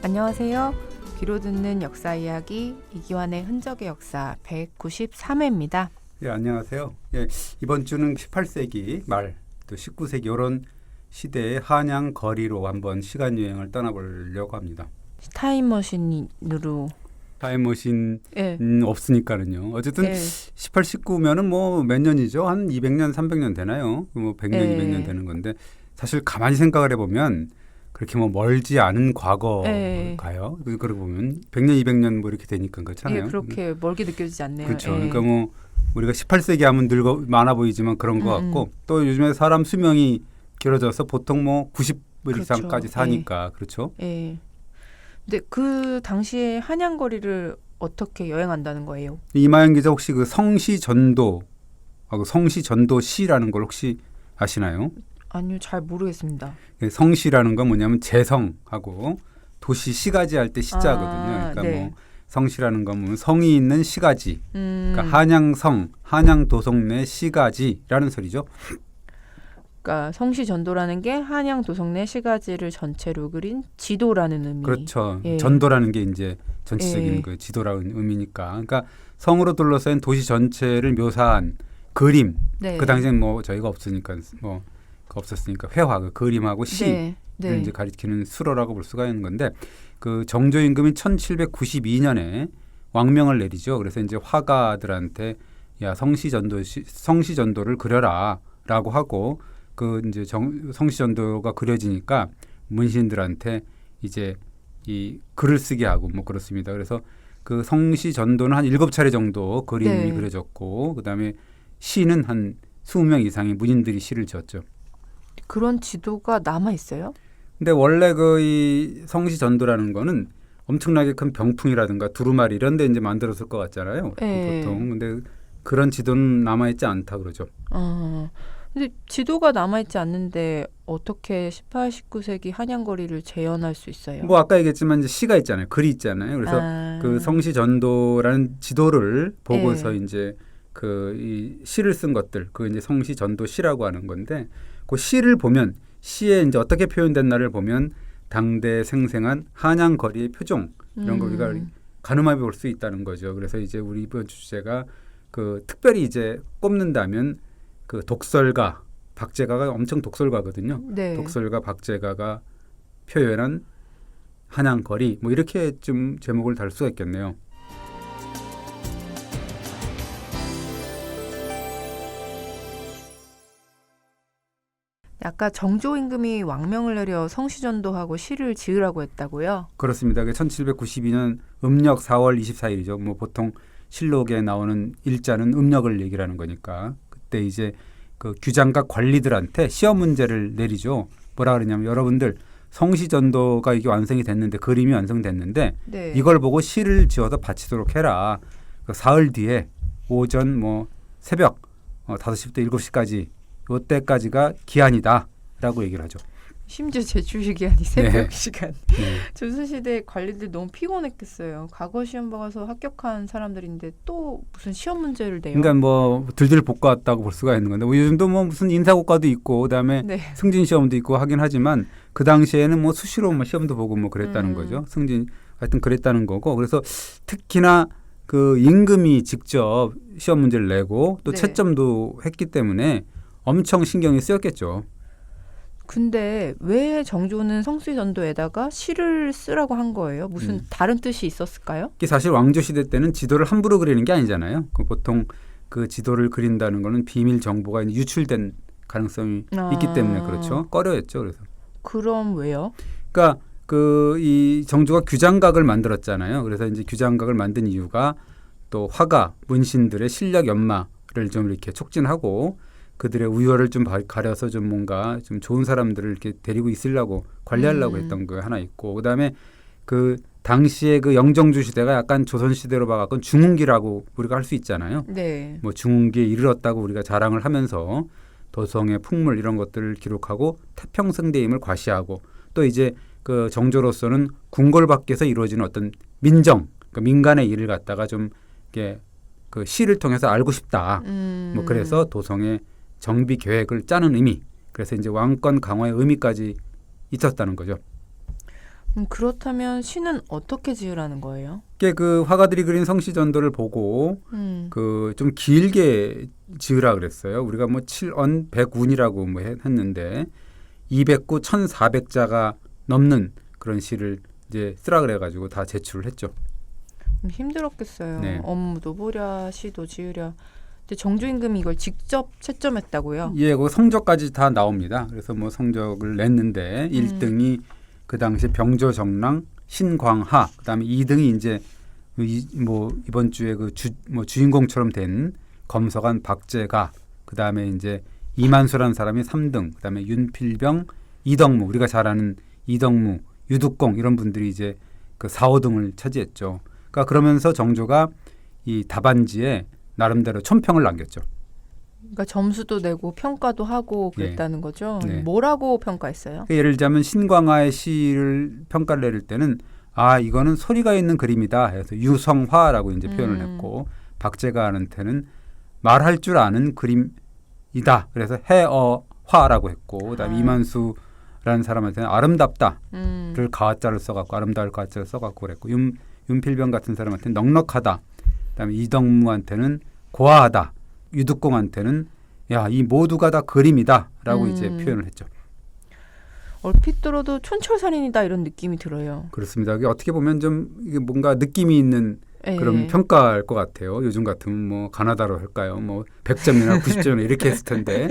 안녕하세요. 귀로 듣는 역사 이야기 이기환의 흔적의 역사 193회입니다. 예, 안녕하세요. 예, 이번 주는 18세기 말 또 19세기 이런 시대의 한양 거리로 한번 시간 여행을 떠나보려고 합니다. 타임머신으로 타임머신 예. 없으니까는요. 어쨌든 예. 18, 19면은 뭐 몇 년이죠? 한 200년, 300년 되나요? 뭐 100년, 예. 200년 되는 건데 사실 가만히 생각을 해보면 그렇게 뭐 멀지 않은 과거를 예. 가요. 그러고 보면 100년, 200년 뭐 이렇게 되니까 그렇잖아요. 예, 그렇게 멀게 느껴지지 않네요. 그렇죠. 예. 그러니까 뭐 우리가 18세기 하면 늙어 많아 보이지만 그런 것 같고 또 요즘에 사람 수명이 길어져서 보통 뭐 90 그렇죠. 이상까지 사니까 그렇죠. 예. 근데 그 당시에 한양거리를 어떻게 여행한다는 거예요? 이마영 기자 혹시 그 성시전도하고 성시전도시라는 걸 혹시 아시나요? 아니요, 잘 모르겠습니다. 성시라는 건 뭐냐면 재성하고 도시 시가지 할 때 시자거든요. 그러니까 네. 뭐 성시라는 건 뭐 성이 있는 시가지. 그러니까 한양성, 한양도성 내 시가지라는 소리죠. 그러니까 성시전도라는 게 한양 도성내 시가지를 전체로 그린 지도라는 의미. 그렇죠. 예. 전도라는 게 이제 전체적인 예. 그 지도라는 의미니까. 그러니까 성으로 둘러싼 도시 전체를 묘사한 그림. 네. 그 당시엔 뭐 저희가 없으니까 뭐 없었으니까 회화, 그 그림하고 시를 네. 네. 이제 가리키는 수로라고 볼 수가 있는 건데 그 정조 임금이 1792년에 왕명을 내리죠. 그래서 이제 화가들한테 야 성시전도를 그려라라고 하고 그 이제 성시전도가 그려지니까 문신들한테 이제 이 글을 쓰게 하고 뭐 그렇습니다. 그래서 그 성시전도는 한 7차례 정도 그림이 네. 그려졌고 그다음에 시는 한 20명 이상의 문인들이 시를 지었죠. 그런 지도가 남아 있어요? 근데 원래 그 이 성시전도라는 거는 엄청나게 큰 병풍이라든가 두루마리 이런 데 이제 만들었을 것 같잖아요. 네. 보통. 근데 그런 지도는 남아있지 않다 그러죠. 근데 지도가 남아있지 않는데 어떻게 18, 19세기 한양거리를 재현할 수 있어요? 뭐 아까 얘기했지만 이제 시가 있잖아요. 글이 있잖아요. 그래서 그 성시전도라는 지도를 보고서 네. 이제 그 이 시를 쓴 것들, 그 이제 성시전도 시라고 하는 건데 그 시를 보면 시에 이제 어떻게 표현됐나를 보면 당대 생생한 한양거리의 표정 이런 걸 우리가 가늠해 볼 수 있다는 거죠. 그래서 이제 우리 이번 주제가 그 특별히 이제 꼽는다면 그 독설가 박제가가 엄청 독설가거든요. 네. 독설가 박제가가 표현한 한양거리 뭐 이렇게 좀 제목을 달 수가 있겠네요. 아까 정조 임금이 왕명을 내려 성시전도하고 시를 지으라고 했다고요? 그렇습니다. 1792년 음력 4월 24일이죠. 뭐 보통 실록에 나오는 일자는 음력을 얘기를 하는 거니까 그때 이제 그 규장각 관리들한테 시험 문제를 내리죠. 뭐라 그러냐면 여러분들 성시전도가 이게 완성이 됐는데 그림이 완성됐는데 네. 이걸 보고 시를 지어서 바치도록 해라. 그 사흘 뒤에 오전 뭐 새벽 5시부터 7시까지 요때까지가 기한이다라고 얘기를 하죠. 심지어 제출 기한이 새벽 네. 시간. 네. 조선시대 관리들 너무 피곤했겠어요. 과거 시험 봐서 합격한 사람들인데 또 무슨 시험 문제를 내요. 그러니까 뭐 들들 볶았다고 볼 수가 있는 건데 뭐 요즘도 뭐 무슨 인사고과도 있고 그다음에 네. 승진 시험도 있고 하긴 하지만 그 당시에는 뭐 수시로 뭐 시험도 보고 뭐 그랬다는 거죠. 승진 하여튼 그랬다는 거고 그래서 특히나 그 임금이 직접 시험 문제를 내고 또 네. 채점도 했기 때문에 엄청 신경이 쓰였겠죠. 근데 왜 정조는 성시전도에다가 시를 쓰라고 한 거예요? 무슨 다른 뜻이 있었을까요? 이게 사실 왕조 시대 때는 지도를 함부로 그리는 게 아니잖아요. 그 보통 그 지도를 그린다는 거는 비밀 정보가 이제 유출된 가능성이 있기 때문에 그렇죠. 꺼려했죠. 그래서. 그럼 왜요? 그러니까 그 이 정조가 규장각을 만들었잖아요. 그래서 이제 규장각을 만든 이유가 또 화가 문신들의 실력 연마를 좀 이렇게 촉진하고 그들의 우열을 좀 가려서 좀 뭔가 좀 좋은 사람들을 이렇게 데리고 있으려고 관리하려고 했던 거 하나 있고 그다음에 그 당시에 그 영정주 시대가 약간 조선 시대로 봐갖고 중흥기라고 우리가 할 수 있잖아요. 네. 뭐 중흥기에 이르렀다고 우리가 자랑을 하면서 도성의 풍물 이런 것들을 기록하고 태평성대임을 과시하고 또 이제 그 정조로서는 궁궐 밖에서 이루어지는 어떤 민정, 그러니까 민간의 일을 갖다가 좀 이렇게 그 시를 통해서 알고 싶다. 뭐 그래서 도성의 정비 계획을 짜는 의미. 그래서 이제 왕권 강화의 의미까지 있었다는 거죠. 그렇다면 시는 어떻게 지으라는 거예요? 이게 그 화가들이 그린 성시전도를 보고 그 좀 길게 지으라 그랬어요. 우리가 뭐 7언 100운이라고 뭐 했는데 209, 1400자가 넘는 그런 시를 이제 쓰라 그래가지고 다 제출을 했죠. 힘들었겠어요. 네. 업무도 보랴, 시도 지으랴. 근데 정조 임금이 이걸 직접 채점했다고요? 예, 그 성적까지 다 나옵니다. 그래서 뭐 성적을 냈는데 1등이 그 당시 병조정랑 신광하, 그다음에 2등이 이제 뭐 이번 주에 그 주인공처럼 된 검서관 박제가, 그다음에 이제 이만수라는 사람이 3등, 그다음에 윤필병, 이덕무, 우리가 잘 아는 이덕무, 유득공 이런 분들이 이제 그 4, 5등을 차지했죠. 그러니까 그러면서 정조가 이 답안지에 나름대로 촌평을 남겼죠. 그러니까 점수도 내고 평가도 하고 그랬다는 거죠. 네. 뭐라고 평가했어요? 예를 들자면 신광하의 시를 평가를 내릴 때는 이거는 소리가 있는 그림이다 해서 유성화라고 이제 표현을 했고, 박제가한테는 말할 줄 아는 그림이다 그래서 해어화라고 했고, 그다음에 이만수라는 사람한테는 아름답다를 가짜를 써갖고 아름다울 가짜를 써갖고 그랬고, 윤필병 같은 사람한테는 넉넉하다, 그다음에 이덕무한테는 고아하다, 유득공한테는 야, 이 모두가 다 그림이다라고 이제 표현을 했죠. 얼핏 들어도 촌철살인이다 이런 느낌이 들어요. 그렇습니다. 이게 어떻게 보면 좀 이게 뭔가 느낌이 있는 예. 그런 평가일 것 같아요. 요즘 같으면 뭐 가나다로 할까요? 뭐 100점이나 90점이나 이렇게 했을 텐데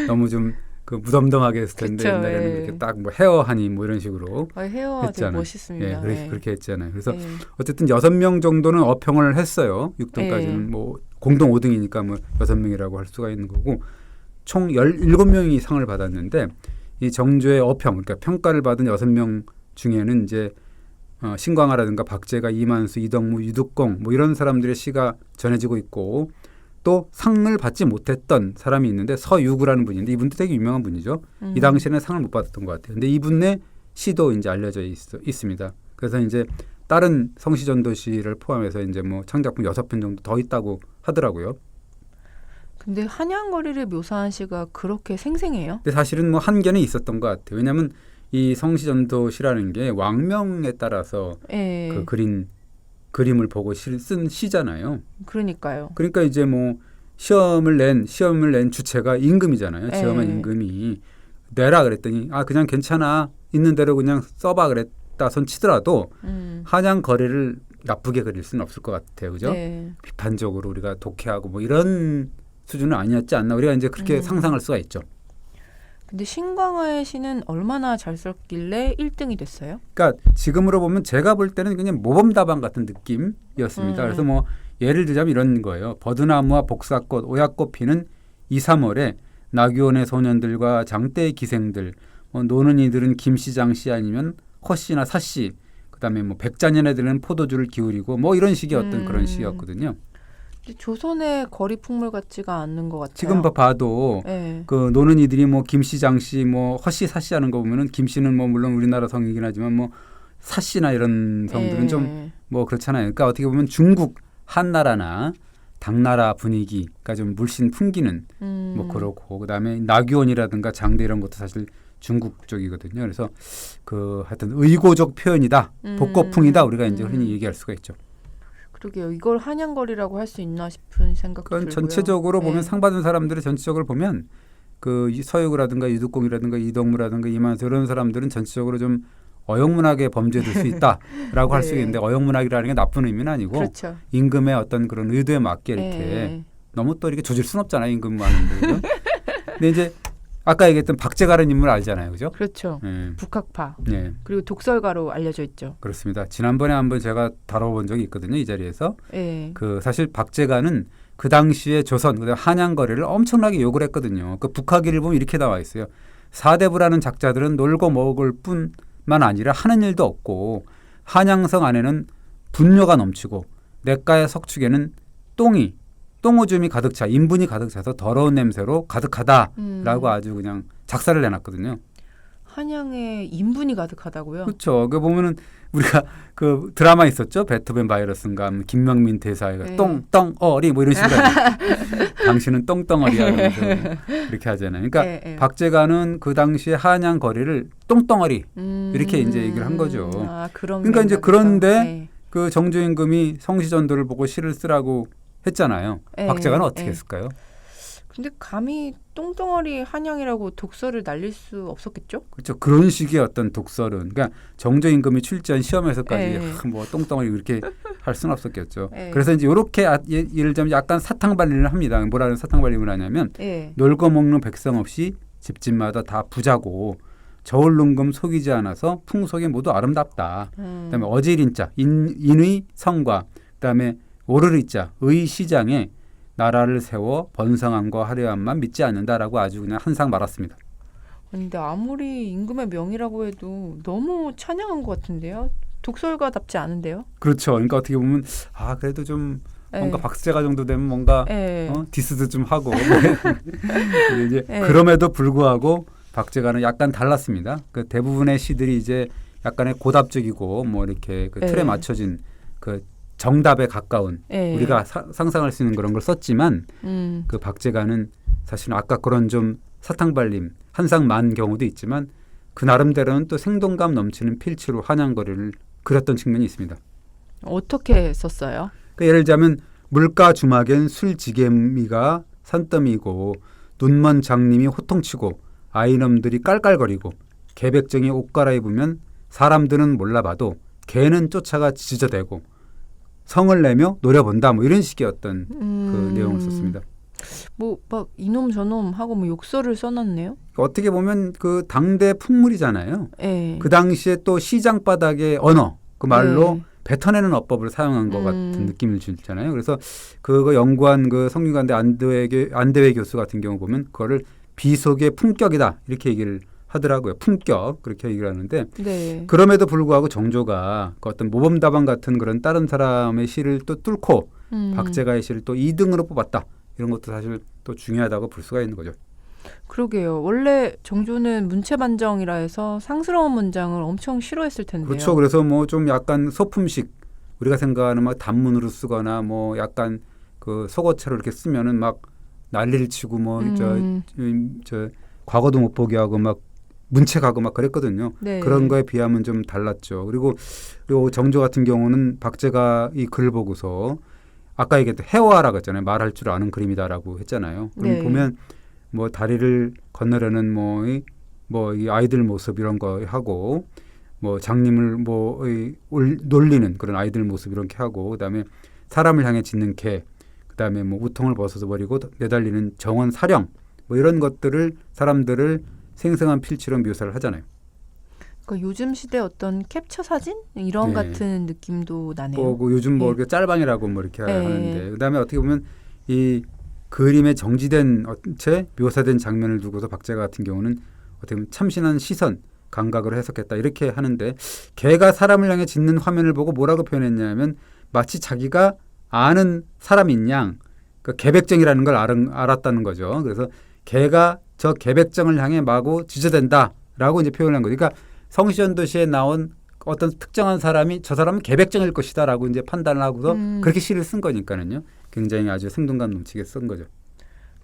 너무 좀 그 무덤덤하게 했을 텐데 그쵸, 옛날에는 예. 이렇게 딱 뭐 헤어하니 뭐 이런 식으로 헤어가 되게 했잖아요. 멋있습니다. 예, 그렇게 했잖아요. 그래서 예. 어쨌든 6명 정도는 어평을 했어요. 6등까지는 예. 뭐 공동 5등이니까 뭐 6명이라고 할 수가 있는 거고, 총 17명이 상을 받았는데 이 정조의 어평, 그러니까 평가를 받은 6명 중에는 이제 신광하라든가 박제가, 이만수, 이덕무, 유득공 뭐 이런 사람들의 시가 전해지고 있고, 또 상을 받지 못했던 사람이 있는데 서유구라는 분인데 이분도 되게 유명한 분이죠. 이 당시에는 상을 못 받았던 것 같아요. 근데 이분의 시도 이제 알려져 있습니다. 그래서 이제 다른 성시전도시를 포함해서 이제 뭐 창작품 6편 정도 더 있다고 하더라고요. 근데 한양거리를 묘사한 시가 그렇게 생생해요? 근데 사실은 뭐 한계는 있었던 것 같아요. 왜냐하면 이 성시전도시라는 게 왕명에 따라서 예. 그 그린 그림을 보고 쓴 시잖아요. 그러니까요. 그러니까 이제 뭐 시험을 낸 주체가 임금이잖아요. 지엄한 임금이 내라 그랬더니 그냥 괜찮아, 있는 대로 그냥 써봐 그랬다 손 치더라도 한양 거리를 나쁘게 그릴 수는 없을 것 같아요. 그죠? 네. 비판적으로 우리가 독해하고 뭐 이런 수준은 아니었지 않나, 우리가 이제 그렇게 상상할 수가 있죠. 근데 신광하의 시는 얼마나 잘 썼길래 1등이 됐어요? 그러니까 지금으로 보면 제가 볼 때는 그냥 모범답안 같은 느낌이었습니다. 그래서 뭐 예를 들자면 이런 거예요. 버드나무와 복사꽃, 오약꽃 피는 2, 3월에 나귀원의 소년들과 장대의 기생들, 노는 이들은 김씨장씨 아니면 허씨나 사씨, 그다음에 뭐 백자년애들은 포도주를 기울이고 뭐 이런 식의 어떤 그런 시였거든요. 조선의 거리 풍물 같지가 않는 것 같아요. 지금 봐도 네. 그 노는 이들이 뭐 김씨장씨 뭐 허씨 사씨 하는 거 보면은 김씨는 뭐 물론 우리나라 성이긴 하지만 뭐 사씨나 이런 성들은 좀 뭐 그렇잖아요. 그러니까 어떻게 보면 중국 한나라나 당나라 분위기가 좀 물씬 풍기는 뭐 그렇고, 그다음에 나귀원이라든가 장대 이런 것도 사실 중국 쪽이거든요. 그래서 그 하여튼 의고적 표현이다, 복고풍이다, 우리가 이제 흔히 얘기할 수가 있죠. 그러게요. 이걸 한양거리라고 할 수 있나 싶은 생각도 그건 들고요. 전체적으로 보면 상 받은 사람들을 전체적으로 보면 그 서유구라든가 유득공이라든가 이덕무라든가 이만수 이런 사람들은 전체적으로 좀 어영문학의 범죄에 들 수 있다라고 할 수 있는데, 어영문학이라는 게 나쁜 의미는 아니고 그렇죠. 임금의 어떤 그런 의도에 맞게 이렇게 너무 또 이렇게 조질 수는 없잖아요, 임금 하는데. 근데 이제 아까 얘기했던 박제가라는 인물 알잖아요, 그죠? 그렇죠. 북학파. 그리고 독설가로 알려져 있죠. 그렇습니다. 지난번에 한번 제가 다뤄본 적이 있거든요, 이 자리에서. 그 사실 박제가는 그 당시에 조선, 그다음 한양거리를 엄청나게 욕을 했거든요. 그 북학일을 보면 이렇게 나와 있어요. 사대부라는 작자들은 놀고 먹을 뿐만 아니라 하는 일도 없고, 한양성 안에는 분뇨가 넘치고 냇가의 석축에는 똥오줌이 가득 차, 인분이 가득 차서 더러운 냄새로 가득하다라고 아주 그냥 작사를 내놨거든요. 한양에 인분이 가득하다고요? 그렇죠. 그 보면은 우리가 그 드라마 있었죠. 베토벤 바이러스인가 김명민 대사가 네. 똥덩어리 뭐 이런 식으로 하죠. 당신은 똥덩어리야 이러면서 이렇게 하잖아요. 그러니까 네, 네. 박제가는 그 당시에 한양 거리를 똥덩어리 이렇게 이제 얘기를 한 거죠. 아, 그런 그러니까 이제 맥락에서. 그런데 네. 그 정조임금이 성시전도를 보고 시를 쓰라고 했잖아요. 네, 박제가는 어떻게 네. 했을까요? 근데 감히 똥덩어리 한양이라고 독서를 날릴 수 없었겠죠? 그렇죠. 그런 식의 어떤 독설은 그러니까 정조임금이 출제한 시험에서까지 네. 뭐 똥덩어리 이렇게 할 수는 없었겠죠. 네. 그래서 이제 이렇게 예를 들면 약간 사탕발림을 합니다. 뭐라는 사탕발림을 하냐면 예. 놀고 먹는 백성 없이 집집마다 다 부자고 저울농금 속이지 않아서 풍속이 모두 아름답다. 그다음에 어질인자 인의 성과 그다음에 오르리자 의 시장에 나라를 세워 번성함과 화려함만 믿지 않는다라고 아주 그냥 한상 말았습니다. 근데 아무리 임금의 명이라고 해도 너무 찬양한 것 같은데요? 독설가답지 않은데요? 그렇죠. 그러니까 어떻게 보면 그래도 좀 뭔가 예. 박제가 정도 되면 뭔가 예. 디스도 좀 하고 근데 이제 예. 그럼에도 불구하고 박제가는 약간 달랐습니다. 그 대부분의 시들이 이제 약간의 고답적이고 뭐 이렇게 그 틀에 예. 맞춰진 그 정답에 가까운 예. 우리가 상상할 수 있는 그런 걸 썼지만 그 박제가는 사실은 아까 그런 좀 사탕발림 한상만 경우도 있지만 그 나름대로는 또 생동감 넘치는 필치로 한양거리를 그렸던 측면이 있습니다. 어떻게 썼어요? 그러니까 예를 들자면 물가 주막엔 술지개미가 산더미고 눈먼 장님이 호통치고 아이놈들이 깔깔거리고 개백정이 옷 갈아입으면 사람들은 몰라봐도 개는 쫓아가 짖어대고 성을 내며 노려본다 뭐 이런 식의 어떤 그 내용을 썼습니다. 뭐 막 이놈 저놈 하고 뭐 욕설을 써놨네요. 어떻게 보면 그 당대 풍물이잖아요. 예. 그 당시에 또 시장 바닥의 언어 그 말로 네. 뱉어내는 어법을 사용한 것 같은 느낌을 주잖아요. 그래서 그거 연구한 그 성균관대 안대회 교수 같은 경우 보면 그거를 비속의 품격이다 이렇게 얘기를 하더라고요. 품격 그렇게 얘기를 하는데 네. 그럼에도 불구하고 정조가 그 어떤 모범답안 같은 그런 다른 사람의 시를 또 뚫고 박제가의 시를 또 2등으로 뽑았다. 이런 것도 사실 또 중요하다고 볼 수가 있는 거죠. 그러게요. 원래 정조는 문체반정이라 해서 상스러운 문장을 엄청 싫어했을 텐데요. 그렇죠. 그래서 뭐 좀 약간 소품식 우리가 생각하는 막 단문으로 쓰거나 뭐 약간 그 속어체로 이렇게 쓰면은 막 난리를 치고 뭐 저 과거도 못 보게 하고 막 문책하고 막 그랬거든요. 네. 그런 거에 비하면 좀 달랐죠. 그리고 정조 같은 경우는 박제가 이 글을 보고서 아까 얘기했던 해화라고 했잖아요. 말할 줄 아는 그림이다라고 했잖아요. 그럼 네. 보면 뭐 다리를 건너려는 뭐 이 아이들 모습 이런 거 하고 뭐 장님을 놀리는 그런 아이들 모습 이렇게 하고 그다음에 사람을 향해 짖는 개 그다음에 뭐 우통을 벗어서 버리고 내달리는 정원 사령 뭐 이런 것들을 사람들을 생생한 필치로 묘사를 하잖아요. 그러니까 요즘 시대 어떤 캡처 사진 이런 네. 같은 느낌도 나네요. 뭐 요즘 뭐 예. 이렇게 짤방이라고 뭐 이렇게 예. 하는데 그다음에 어떻게 보면 이 그림에 정지된 채 묘사된 장면을 두고서 박제가 같은 경우는 어떻게 보면 참신한 시선 감각으로 해석했다 이렇게 하는데 개가 사람을 향해 짖는 화면을 보고 뭐라고 표현했냐면 마치 자기가 아는 사람인 양 그러니까 개백정이라는 걸 알았다는 거죠. 그래서 개가 저 개백정을 향해 마구 짖어댄다라고 이제 표현한 거죠. 그러니까 성시전도시에 나온 어떤 특정한 사람이 저 사람은 개백정일 것이다라고 이제 판단을 하고서 그렇게 시를 쓴 거니까는요. 굉장히 아주 생동감 넘치게 쓴 거죠.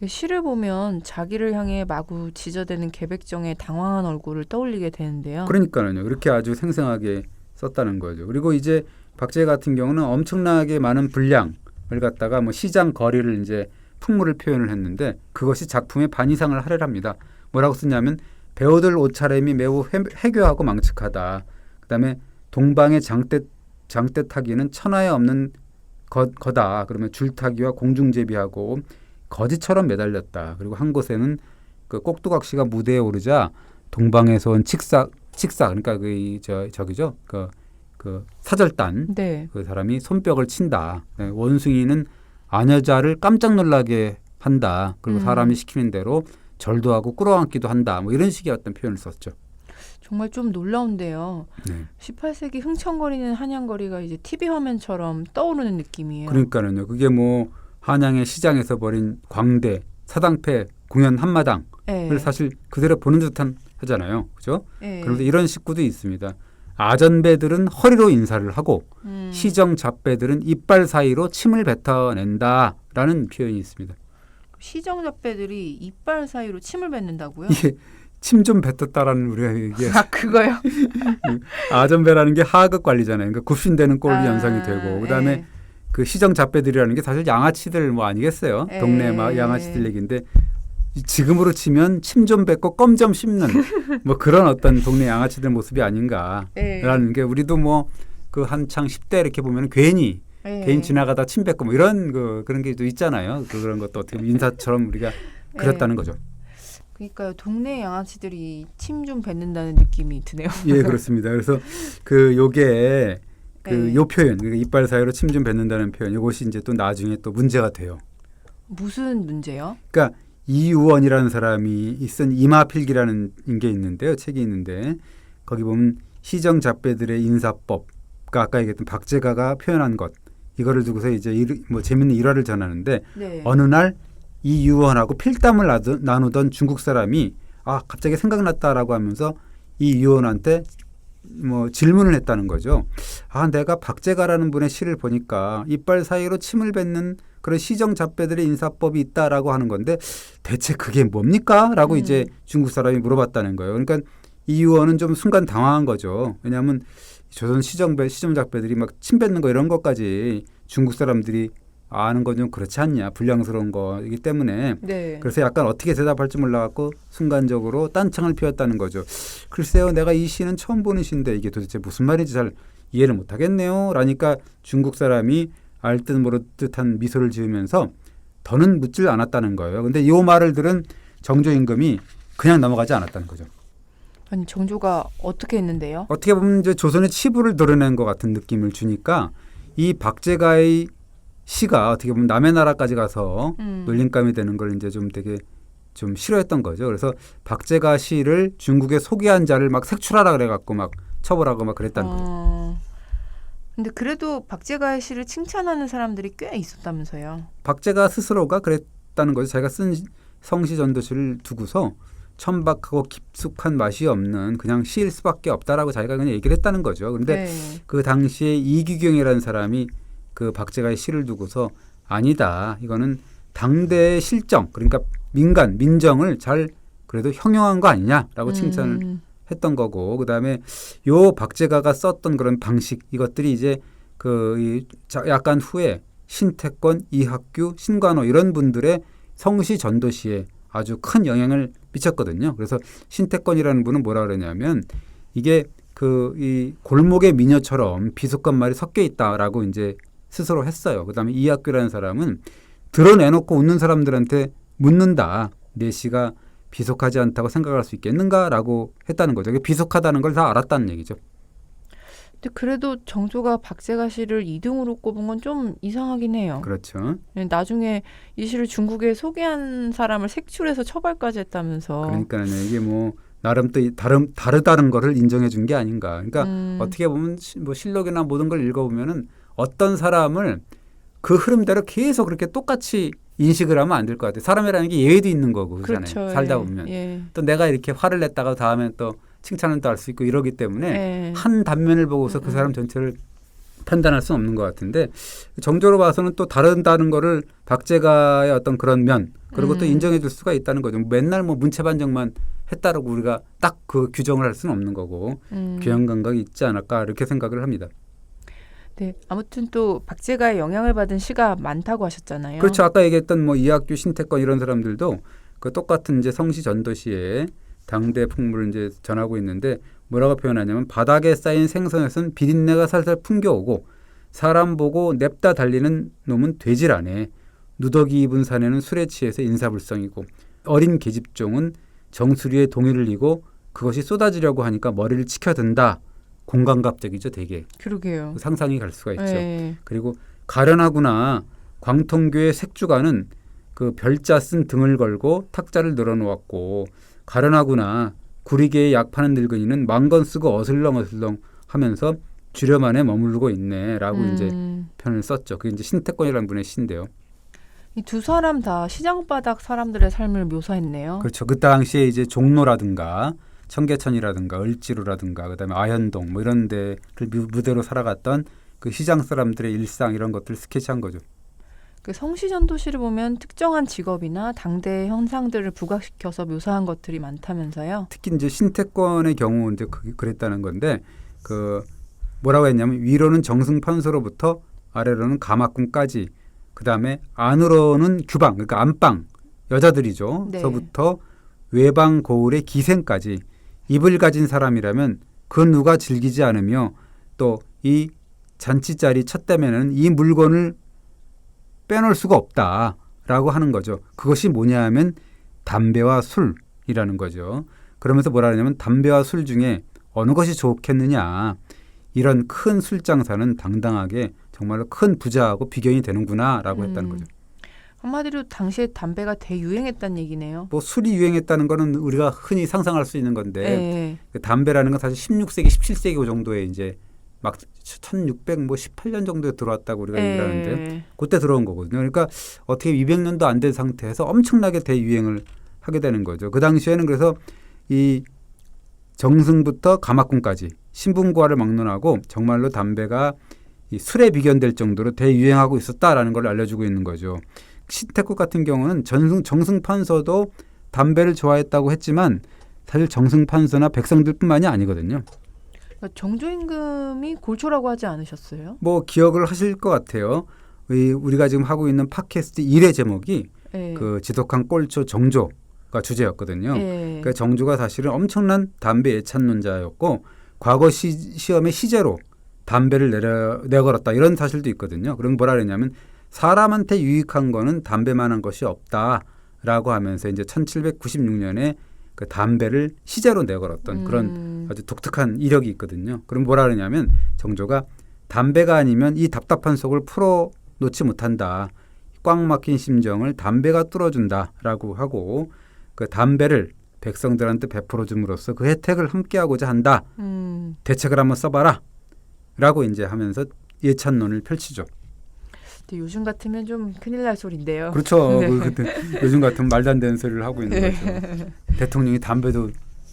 시를 보면 자기를 향해 마구 짖어대는 개백정의 당황한 얼굴을 떠올리게 되는데요. 그러니까는요. 그렇게 아주 생생하게 썼다는 거죠. 그리고 이제 박제 같은 경우는 엄청나게 많은 분량을 갖다가 뭐 시장 거리를 이제 풍물을 표현을 했는데 그것이 작품의 반 이상을 할애합니다. 뭐라고 쓰냐면 배우들 옷차림이 매우 해교하고 망측하다. 그다음에 동방의 장대 타기는 천하에 없는 거다. 그러면 줄타기와 공중제비하고 거지처럼 매달렸다. 그리고 한 곳에는 그 꼭두각시가 무대에 오르자 동방에서 온 칙사 그러니까 저기죠. 그 사절단 네. 그 사람이 손뼉을 친다. 원숭이는 아녀자를 깜짝 놀라게 한다. 그리고 사람이 시키는 대로 절도 하고 끌어안기도 한다. 뭐 이런 식의 어떤 표현을 썼죠. 정말 좀 놀라운데요. 네. 18세기 흥청거리는 한양거리가 이제 TV 화면처럼 떠오르는 느낌이에요. 그러니까는요. 그게 뭐 한양의 시장에서 벌인 광대, 사당패, 공연 한마당 예. 사실 그대로 보는 듯한 하잖아요. 그죠? 예. 그런데 이런 식구도 있습니다. 아전배들은 허리로 인사를 하고 시정 잡배들은 이빨 사이로 침을 뱉어낸다라는 표현이 있습니다. 시정잡배들이 이빨 사이로 침을 뱉는다고요? 이게 침 좀 뱉었다라는 우리가 얘기해. 아, 그거요? 아전배라는 게 하급 관리잖아요. 그러니까 굽신대는 꼴이 연상이 되고 그다음에 예. 그 시정 잡배들이라는 게 사실 양아치들 뭐 아니겠어요? 예. 동네 막 양아치들 얘기인데 지금으로 치면 침 좀 뱉고 껌 좀 씹는 뭐 그런 어떤 동네 양아치들 모습이 아닌가라는 예. 게 우리도 뭐 그 한창 10대 이렇게 보면 괜히 예. 지나가다 침 뱉고 뭐 이런 그런 게 또 있잖아요. 그런 것도 어떻게 보면 인사처럼 우리가 그렸다는 거죠. 그러니까요. 동네 양아치들이 침 좀 뱉는다는 느낌이 드네요. 예, 그렇습니다. 그래서 그 요게 예. 요 표현, 그러니까 이빨 사이로 침 좀 뱉는다는 표현, 이것이 이제 또 나중에 또 문제가 돼요. 무슨 문제요? 그러니까 이유원이라는 사람이 쓴 이마필기라는 게 있는데요. 책이 있는데 거기 보면 시정 잡배들의 인사법, 그러니까 아까 얘기했던 박제가가 표현한 것, 이거를 두고서 이제 뭐 재밌는 일화를 전하는데 네. 어느 날 이유원하고 필담을 나누던 중국 사람이 갑자기 생각났다라고 하면서 이 유원한테 뭐 질문을 했다는 거죠. 내가 박제가라는 분의 시를 보니까 이빨 사이로 침을 뱉는 그런 시정 잡배들의 인사법이 있다라고 하는 건데 대체 그게 뭡니까? 라고 이제 중국 사람이 물어봤다는 거예요. 그러니까 이 유원은 좀 순간 당황한 거죠. 왜냐하면 조선 시정 잡배들이 막 침 뱉는 거 이런 것까지 중국 사람들이 아는 건 좀 그렇지 않냐, 불량스러운 거이기 때문에 네. 그래서 약간 어떻게 대답할지 몰라갖고 순간적으로 딴청을 피웠다는 거죠. 글쎄요, 내가 이 시는 처음 보는 시인데 이게 도대체 무슨 말인지 잘 이해를 못하겠네요. 라니까 중국 사람이 알듯 모르듯한 미소를 지으면서 더는 묻질 않았다는 거예요. 근데 이 말을 들은 정조 임금이 그냥 넘어가지 않았다는 거죠. 아니 정조가 어떻게 했는데요? 어떻게 보면 이제 조선의 치부를 드러낸 것 같은 느낌을 주니까 이 박제가의 시가 어떻게 보면 남의 나라까지 가서 놀림감이 되는 걸 이제 좀 되게 좀 싫어했던 거죠. 그래서 박제가 시를 중국에 소개한 자를 막 색출하라 그래갖고 막 처벌하고 막 그랬다는 거예요. 근데 그래도 박제가의 시를 칭찬하는 사람들이 꽤 있었다면서요. 박제가 스스로가 그랬다는 거죠. 자기가 쓴 성시전도시를 두고서 천박하고 깊숙한 맛이 없는 그냥 시일 수밖에 없다라고 자기가 그냥 얘기를 했다는 거죠. 그런데 네. 그 당시에 이규경이라는 사람이 그 박제가의 시를 두고서 아니다. 이거는 당대의 실정, 그러니까 민정을 잘 그래도 형용한 거 아니냐라고 칭찬을 했던 거고, 그다음에 요 박제가가 썼던 그런 방식, 이것들이 이제 약간 후에 신태권, 이학규, 신관호 이런 분들의 성시 전도시에 아주 큰 영향을 미쳤거든요. 그래서 신태권이라는 분은 뭐라 그러냐면 이게 이 골목의 미녀처럼 비속한 말이 섞여 있다라고 이제 스스로 했어요. 그다음에 이학규라는 사람은 드러내놓고 웃는 사람들한테 묻는다. 내 시가 비속하지 않다고 생각할 수 있겠는가라고 했다는 거죠. 비속하다는 걸 다 알았다는 얘기죠. 근데 그래도 정조가 박제가 시를 2등으로 꼽은 건 좀 이상하긴 해요. 그렇죠. 나중에 이 시를 중국에 소개한 사람을 색출해서 처벌까지 했다면서. 그러니까요. 이게 뭐 나름 또 다르다는 거를 인정해 준 게 아닌가. 그러니까 어떻게 보면 뭐 실록이나 모든 걸 읽어보면은 어떤 사람을 그 흐름대로 계속 그렇게 똑같이 인식을 하면 안 될 것 같아요. 사람이라는 게 예외도 있는 거고 그렇잖아요. 그렇죠. 살다 예. 보면. 예. 또 내가 이렇게 화를 냈다가 다음에 또 칭찬을 또 할 수 있고 이러기 때문에 예. 한 단면을 보고서 그 사람 전체를 판단할 수는 없는 것 같은데 정조로 봐서는 또 다른다는 거를 박제가의 어떤 그런 면 그리고 또 인정해 줄 수가 있다는 거죠. 맨날 뭐 문체반정만 했다라고 우리가 딱 그 규정을 할 수는 없는 거고 교양 감각이 있지 않을까 이렇게 생각을 합니다. 네, 아무튼 또 박제가의 영향을 받은 시가 많다고 하셨잖아요. 그렇죠. 아까 얘기했던 뭐 이학규, 신태권 이런 사람들도 그 똑같은 이제 성시 전도시에 당대 풍물을 이제 전하고 있는데 뭐라고 표현하냐면 바닥에 쌓인 생선에서는 비린내가 살살 풍겨오고 사람 보고 냅다 달리는 놈은 돼지라네. 누더기 입은 사내는 술에 취해서 인사불성이고 어린 계집종은 정수리에 동이를 이고 그것이 쏟아지려고 하니까 머리를 치켜든다. 공감각적이죠, 되게. 그러게요. 상상이 갈 수가 있죠. 네. 그리고 가련하구나. 광통교의 색주가는 그 별자 쓴 등을 걸고 탁자를 늘어놓았고 가련하구나. 구리개에 약 파는 늙은이는 망건 쓰고 어슬렁어슬렁 하면서 주렴 안에 머무르고 있네라고 이제 표현을 썼죠. 그게 이제 신태권이라는 분의 시인데요. 이 두 사람 다 시장바닥 사람들의 삶을 묘사했네요. 그렇죠. 그 당시에 이제 종로라든가 청계천이라든가 을지로라든가 그다음에 아현동 뭐 이런 데를 무대로 살아갔던 그 시장 사람들의 일상 이런 것들을 스케치한 거죠. 그 성시전도시를 보면 특정한 직업이나 당대 현상들을 부각시켜서 묘사한 것들이 많다면서요. 특히 이제 신태권의 경우 이제 그랬다는 건데 그 뭐라고 했냐면 위로는 정승판서로부터 아래로는 가마꾼까지 그다음에 안으로는 규방 그러니까 안방 여자들이죠. 네. 서부터 외방 거울의 기생까지 입을 가진 사람이라면 그 누가 즐기지 않으며 또 이 잔치자리 첫 때면은 이 물건을 빼놓을 수가 없다라고 하는 거죠. 그것이 뭐냐 하면 담배와 술이라는 거죠. 그러면서 뭐라 하냐면 담배와 술 중에 어느 것이 좋겠느냐. 이런 큰 술장사는 당당하게 정말로 큰 부자하고 비견이 되는구나라고 했다는 거죠. 한마디로 당시에 담배가 대유행했다는 얘기네요. 뭐 술이 유행했다는 거는 우리가 흔히 상상할 수 있는 건데 네. 그 담배라는 건 사실 16세기, 17세기 정도에 이제 막 1618년 정도에 들어왔다고 우리가 얘기를 하는데 그때 들어온 거거든요. 그러니까 어떻게 200년도 안 된 상태에서 엄청나게 대유행을 하게 되는 거죠. 그 당시에는 그래서 이 정승부터 가마꾼까지 신분고하를 막론하고 정말로 담배가 이 술에 비견될 정도로 대유행하고 있었다라는 걸 알려주고 있는 거죠. 신태국 같은 경우는 정승판서도 담배를 좋아했다고 했지만 사실 정승판서나 백성들뿐만이 아니거든요. 정조임금이 골초라고 하지 않으셨어요? 뭐 기억을 하실 것 같아요. 우리가 지금 하고 있는 팟캐스트 1회 제목이 네. 그 지독한 꼴초 정조가 주제였거든요. 네. 그러니까 정조가 사실은 엄청난 담배 애찬론자였고 과거 시험의 시제로 담배를 내걸었다 이런 사실도 있거든요. 그럼 뭐라 그랬냐면 사람한테 유익한 거는 담배만한 것이 없다라고 하면서 이제 1796년에 그 담배를 시제로 내걸었던 그런 아주 독특한 이력이 있거든요. 그럼 뭐라 그러냐면 정조가 담배가 아니면 이 답답한 속을 풀어놓지 못한다. 꽉 막힌 심정을 담배가 뚫어준다라고 하고 그 담배를 백성들한테 베풀어 줌으로써 그 혜택을 함께하고자 한다. 대책을 한번 써봐라. 라고 이제 하면서 예찬론을 펼치죠. 근데 요즘 같으면 좀 큰일 날 소리인데요. 그렇죠. 네. 요즘 같으면 말도 안 되는 소리를 하고 있는 거죠. 대통령이 담배도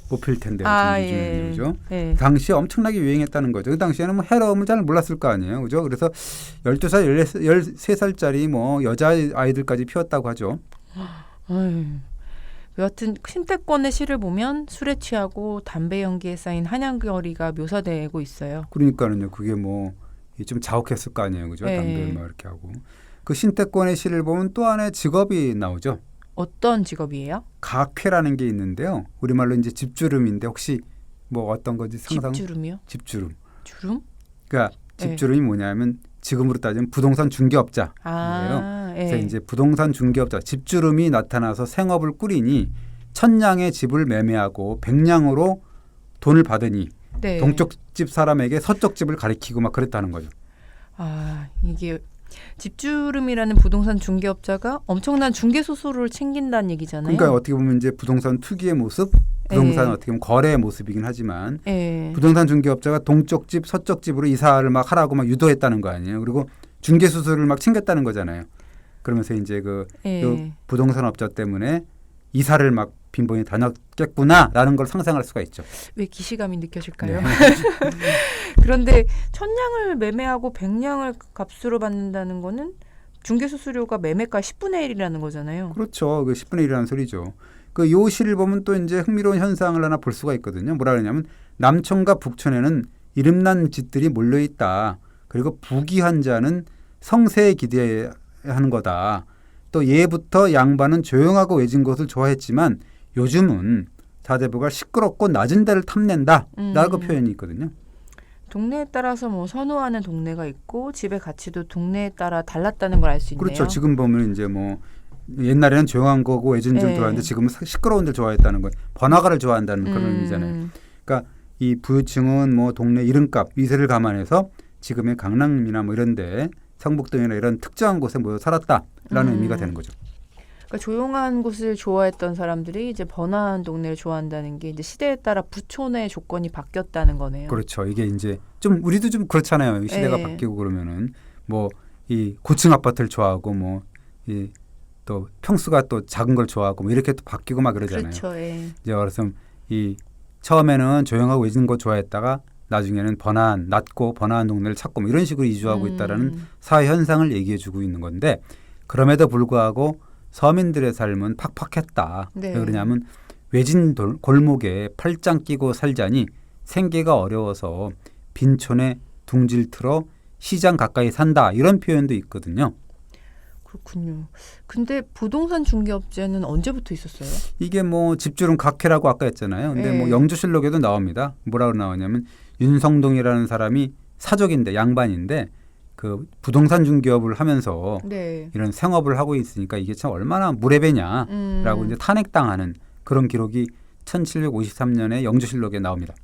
못 필 텐데 요즘에 그죠? 네. 당시에 엄청나게 유행했다는 거죠. 그 당시에는 뭐 해로움을 잘 몰랐을 거 아니에요. 그죠? 그래서 12살, 13살짜리 뭐 여자 아이들까지 피웠다고 하죠. 아유. 여하튼 신태권의 시를 보면 술에 취하고 담배 연기에 쌓인 한양거리가 묘사되고 있어요. 그러니까는요. 그게 뭐 좀 자욱했을 거 아니에요. 그죠? 네. 담배를 막 이렇게 하고. 그 신태권의 시를 보면 또 하나의 직업이 나오죠. 어떤 직업이에요? 각회라는 게 있는데요. 우리말로 이제 집주름인데 혹시 뭐 어떤 건지 상상? 집주름이요? 집주름. 주름? 그러니까 집주름이 뭐냐면 지금으로 따지면 부동산 중개업자예요. 그래서 이제 부동산 중개업자 집주름이 나타나서 생업을 꾸리니 천냥의 집을 매매하고 백냥으로 돈을 받으니 네. 동쪽 집 사람에게 서쪽 집을 가리키고 막 그랬다는 거죠. 아, 이게 집주름이라는 부동산 중개업자가 엄청난 중개 수수료를 챙긴다는 얘기잖아요. 그러니까 어떻게 보면 이제 부동산 투기의 모습, 부동산 어떻게 보면 거래의 모습이긴 하지만 부동산 중개업자가 동쪽 집, 서쪽 집으로 이사를 막 하라고 막 유도했다는 거 아니에요. 그리고 중개 수수료를 막 챙겼다는 거잖아요. 그러면서 이제 그 부동산 업자 때문에 이사를 막 빈번히 다녔겠구나라는 걸 상상할 수가 있죠. 왜 기시감이 느껴질까요? 네. 그런데 천냥을 매매하고 백냥을 값으로 받는다는 거는 중개 수수료가 매매가 10분의 1이라는 거잖아요. 그렇죠. 그 10분의 1이라는 소리죠. 그 요 시를 보면 또 이제 흥미로운 현상을 하나 볼 수가 있거든요. 뭐라 그러냐면 남촌과 북촌에는 이름난 집들이 몰려 있다. 그리고 부귀한 자는 성세에 기대하는 거다. 또 예부터 양반은 조용하고 외진 곳을 좋아했지만 요즘은 사대부가 시끄럽고 낮은 데를 탐낸다라고 표현이 있거든요. 동네에 따라서 뭐 선호하는 동네가 있고 집의 가치도 동네에 따라 달랐다는 걸 알 수 있네요. 그렇죠. 지금 보면 이제 뭐 옛날에는 조용한 거고 외진 데를 좋아하는데 지금은 시끄러운 데를 좋아했다는 거예요. 번화가를 좋아한다는 그런 의미잖아요. 그러니까 이 부유층은 뭐 동네 이름값, 위세를 감안해서 지금의 강남이나 뭐 이런 데 성북동이나 이런 특정한 곳에 모여 살았다라는 의미가 되는 거죠. 그러니까 조용한 곳을 좋아했던 사람들이 이제 번화한 동네를 좋아한다는 게 이제 시대에 따라 부촌의 조건이 바뀌었다는 거네요. 그렇죠. 이게 이제 좀 우리도 좀 그렇잖아요. 시대가 바뀌고 그러면은 뭐 이 고층 아파트를 좋아하고 뭐 이 또 평수가 또 작은 걸 좋아하고 뭐 이렇게 또 바뀌고 막 그러잖아요. 그렇죠. 예. 이제 그래서 이 처음에는 조용하고 외진 곳 좋아했다가 나중에는 낮고 번화한 동네를 찾고 뭐 이런 식으로 이주하고 있다라는 사회 현상을 얘기해주고 있는 건데 그럼에도 불구하고 서민들의 삶은 팍팍했다. 네. 왜 그러냐면 외진 골목에 팔짱 끼고 살자니 생계가 어려워서 빈촌에 둥질 틀어 시장 가까이 산다 이런 표현도 있거든요. 그렇군요. 근데 부동산 중개업체는 언제부터 있었어요? 이게 뭐 집주름 각해라고 아까 했잖아요. 근데 네. 뭐 영주실록에도 나옵니다. 뭐라고 나오냐면 윤성동이라는 사람이 사족인데 양반인데 그 부동산 중개업을 하면서 네. 이런 생업을 하고 있으니까 이게 참 얼마나 무례배냐라고 이제 탄핵당하는 그런 기록이 1753년에 영주실록에 나옵니다.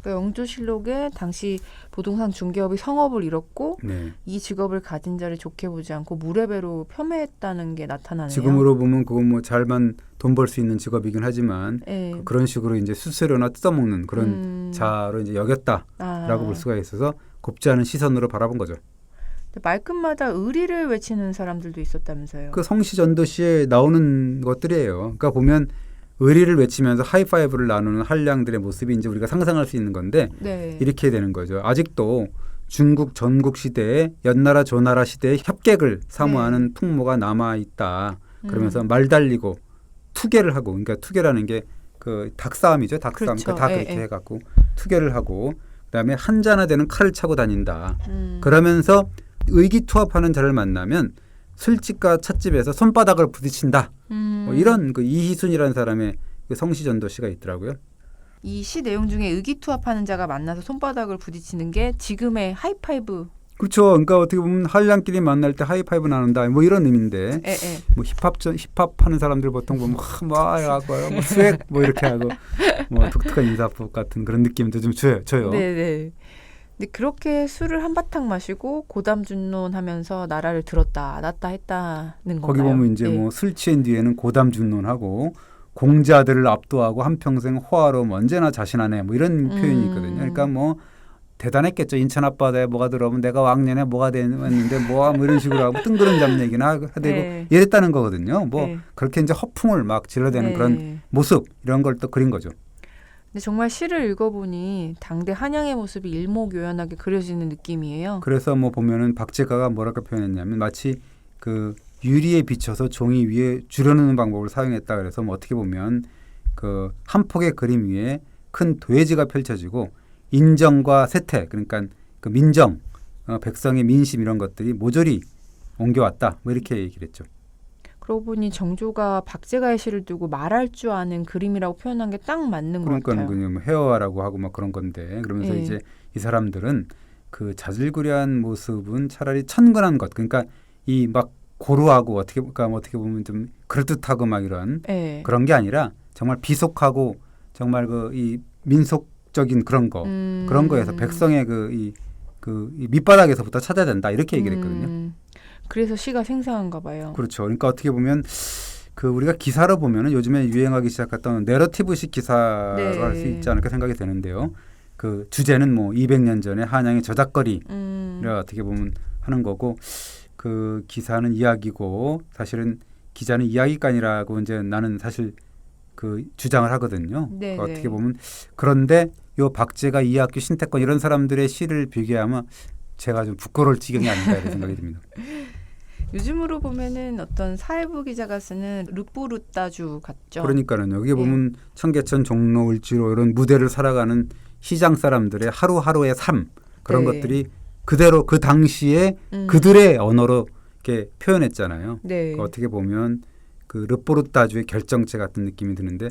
그러니까 영주실록에 당시 부동산 중개업이 성업을 잃었고 네. 이 직업을 가진 자를 좋게 보지 않고 무례배로 폄훼했다는 게 나타나네요. 지금으로 보면 그거 뭐 잘만 돈 벌 수 있는 직업이긴 하지만 네. 그런 식으로 이제 수수료나 뜯어먹는 그런 자로 이제 여겼다라고 볼 수가 있어서 곱지 않은 시선으로 바라본 거죠. 말끝마다 의리를 외치는 사람들도 있었다면서요. 그 성시전도시에 나오는 것들이에요. 그러니까 보면 의리를 외치면서 하이파이브를 나누는 한량들의 모습이 이제 우리가 상상할 수 있는 건데 네. 이렇게 되는 거죠. 아직도 중국 전국 시대에 연나라 조나라 시대의 협객을 사모하는 풍모가 남아 있다. 그러면서 말 달리고 투계를 하고, 그러니까 투계라는 게 그 닭싸움이죠. 닭싸움. 그렇죠. 그러니까 다 그렇게 해갖고 투계를 하고 그다음에 한자나 되는 칼을 차고 다닌다. 그러면서 의기투합하는 자를 만나면 술집과 찻집에서 손바닥을 부딪힌다. 뭐 이런 그 이희순이라는 사람의 그 성시전도시가 있더라고요. 이 시 내용 중에 의기투합하는 자가 만나서 손바닥을 부딪히는 게 지금의 하이파이브. 그렇죠. 그러니까 어떻게 보면 한량끼리 만날 때 하이파이브 나눈다. 뭐 이런 의미인데. 뭐 힙합 하는 사람들 보통 보면 뭐 스웩 뭐 이렇게 하고 뭐 독특한 인사법 같은 그런 느낌도 좀 줘요. 네네. 근데 그렇게 술을 한바탕 마시고 고담준론하면서 나라를 들었다 놨다 했다는 건가요? 거기 보면 이제 뭐 술 취한 뒤에는 고담준론하고 공자들을 압도하고 한평생 호화로움 언제나 자신하네 뭐 이런 표현이 있거든요. 그러니까 뭐 대단했겠죠. 인천 앞바다에 뭐가 들어오면 내가 왕년에 뭐가 됐는데 뭐 이런 식으로 하고 뜬구름 잡는 얘기나 하되고 네. 이랬다는 거거든요. 뭐 네. 그렇게 이제 허풍을 막 질러대는 네. 그런 모습 이런 걸 또 그린 거죠. 근데 정말 시를 읽어보니 당대 한양의 모습이 일목요연하게 그려지는 느낌이에요. 그래서 뭐 보면은 박제가가 뭐라고 표현했냐면 마치 그 유리에 비춰서 종이 위에 줄여놓는 방법을 사용했다. 그래서 뭐 어떻게 보면 그 한 폭의 그림 위에 큰 도예지가 펼쳐지고 인정과 세태 그러니까 그 민정, 백성의 민심 이런 것들이 모조리 옮겨왔다. 뭐 이렇게 얘기를 했죠. 그러고 보니 정조가 박제가의 시를 두고 말할 줄 아는 그림이라고 표현한 게 딱 맞는 것 같아요. 그러니까 뭐 헤어라고 하고 막 그런 건데 그러면서 이제 이 사람들은 그 자질구레한 모습은 차라리 천근한 것 그러니까 이 막 고루하고 어떻게 보면 좀 그럴듯하고 막 이런 그런 게 아니라 정말 비속하고 정말 그 이 민속적인 그런 거 그런 거에서 백성의 이 밑바닥에서부터 찾아야 된다 이렇게 얘기를 했거든요. 그래서 시가 생생한가 봐요. 그렇죠. 그러니까 어떻게 보면 그 우리가 기사로 보면은 요즘에 유행하기 시작했던 내러티브식 기사로 할 수 있지 않을까 생각이 되는데요. 그 주제는 뭐 200년 전에 한양의 저작거리를 어떻게 보면 하는 거고 그 기사는 이야기고 사실은 기자는 이야기관이라고 이제 나는 사실 그 주장을 하거든요. 그러니까 어떻게 보면 그런데 요 박제가 이학규 신태권 이런 사람들의 시를 비교하면 제가 좀 부끄러울 지경이 아닌가 이런 생각이 듭니다. 요즘으로 보면은 어떤 사회부 기자가 쓰는 르뿌르따주 같죠. 그러니까는 여기 보면 청계천 종로 을지로 이런 무대를 살아가는 시장 사람들의 하루하루의 삶 그런 것들이 그대로 그 당시에 그들의 언어로 이렇게 표현했잖아요. 그러니까 어떻게 보면 그 르뿌르따주의 결정체 같은 느낌이 드는데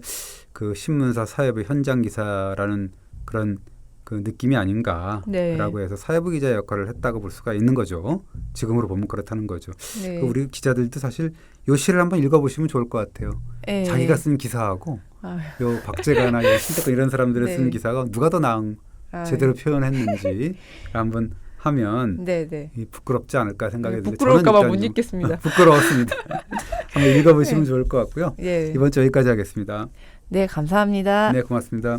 그 신문사 사회부 현장 기사라는 그런 그 느낌이 아닌가라고 해서 사회부 기자의 역할을 했다고 볼 수가 있는 거죠. 지금으로 보면 그렇다는 거죠. 우리 기자들도 사실 요 시를 한번 읽어보시면 좋을 것 같아요. 자기가 쓴 기사하고 요 박제가나 요 신태권 이런 사람들이 쓴 기사가 누가 더 제대로 표현했는지 한번 하면 부끄럽지 않을까 생각이 드는데 부끄러울까 봐 못 읽겠습니다. 부끄러웠습니다. 한번 읽어보시면 좋을 것 같고요. 이번 주 여기까지 하겠습니다. 네, 감사합니다. 네, 고맙습니다.